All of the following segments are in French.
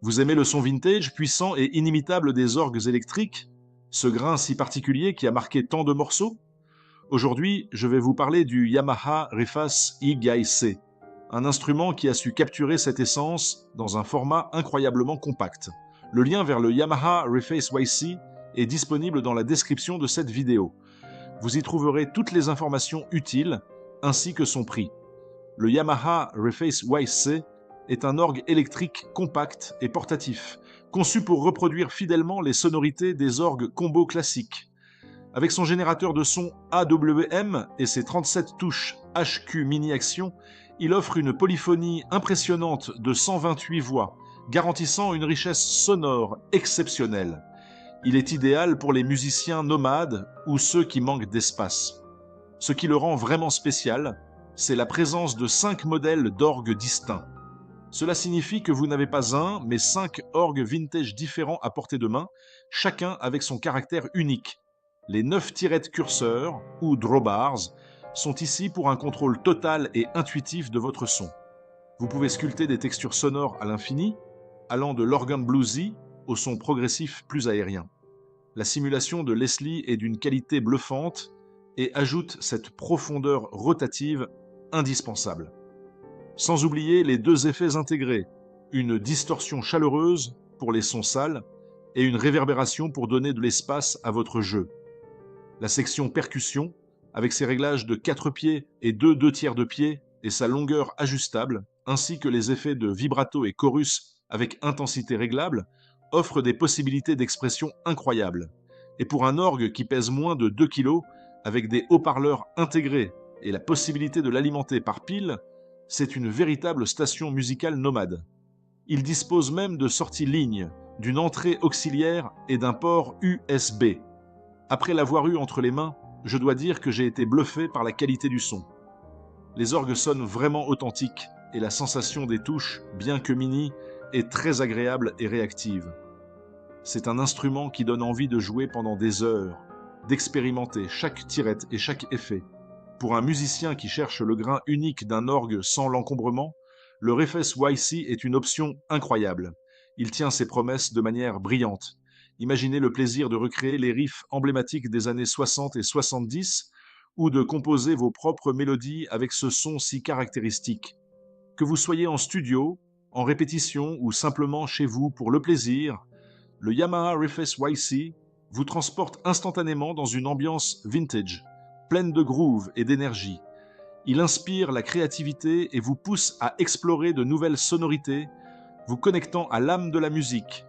Vous aimez le son vintage, puissant et inimitable des orgues électriques? Ce grain si particulier qui a marqué tant de morceaux? Aujourd'hui, je vais vous parler du Yamaha Reface EGI-C, un instrument qui a su capturer cette essence dans un format incroyablement compact. Le lien vers le Yamaha Reface YC est disponible dans la description de cette vidéo. Vous y trouverez toutes les informations utiles, ainsi que son prix. Le Yamaha Reface YC est un orgue électrique compact et portatif, conçu pour reproduire fidèlement les sonorités des orgues combo classiques. Avec son générateur de son AWM et ses 37 touches HQ Mini Action, il offre une polyphonie impressionnante de 128 voix, garantissant une richesse sonore exceptionnelle. Il est idéal pour les musiciens nomades ou ceux qui manquent d'espace. Ce qui le rend vraiment spécial, c'est la présence de 5 modèles d'orgues distincts. Cela signifie que vous n'avez pas un, mais 5 orgues vintage différents à portée de main, chacun avec son caractère unique. Les 9 tirettes curseurs, ou drawbars, sont ici pour un contrôle total et intuitif de votre son. Vous pouvez sculpter des textures sonores à l'infini, allant de l'organe bluesy au son progressif plus aérien. La simulation de Leslie est d'une qualité bluffante et ajoute cette profondeur rotative indispensable. Sans oublier les 2 effets intégrés, une distorsion chaleureuse pour les sons sales et une réverbération pour donner de l'espace à votre jeu. La section percussion, avec ses réglages de 4 pieds et 2/2 de pied et sa longueur ajustable, ainsi que les effets de vibrato et chorus avec intensité réglable, offre des possibilités d'expression incroyables. Et pour un orgue qui pèse moins de 2 kg, avec des haut-parleurs intégrés et la possibilité de l'alimenter par pile, c'est une véritable station musicale nomade. Il dispose même de sorties lignes, d'une entrée auxiliaire et d'un port USB. Après l'avoir eu entre les mains, je dois dire que j'ai été bluffé par la qualité du son. Les orgues sonnent vraiment authentiques et la sensation des touches, bien que mini, est très agréable et réactive. C'est un instrument qui donne envie de jouer pendant des heures, d'expérimenter chaque tirette et chaque effet. Pour un musicien qui cherche le grain unique d'un orgue sans l'encombrement, le Reface YC est une option incroyable. Il tient ses promesses de manière brillante. Imaginez le plaisir de recréer les riffs emblématiques des années 60 et 70 ou de composer vos propres mélodies avec ce son si caractéristique. Que vous soyez en studio, en répétition ou simplement chez vous pour le plaisir, le Yamaha Reface YC vous transporte instantanément dans une ambiance vintage, pleine de groove et d'énergie. Il inspire la créativité et vous pousse à explorer de nouvelles sonorités, vous connectant à l'âme de la musique.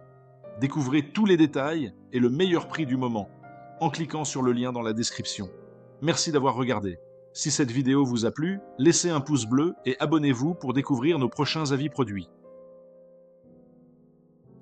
Découvrez tous les détails et le meilleur prix du moment en cliquant sur le lien dans la description. Merci d'avoir regardé. Si cette vidéo vous a plu, laissez un pouce bleu et abonnez-vous pour découvrir nos prochains avis produits.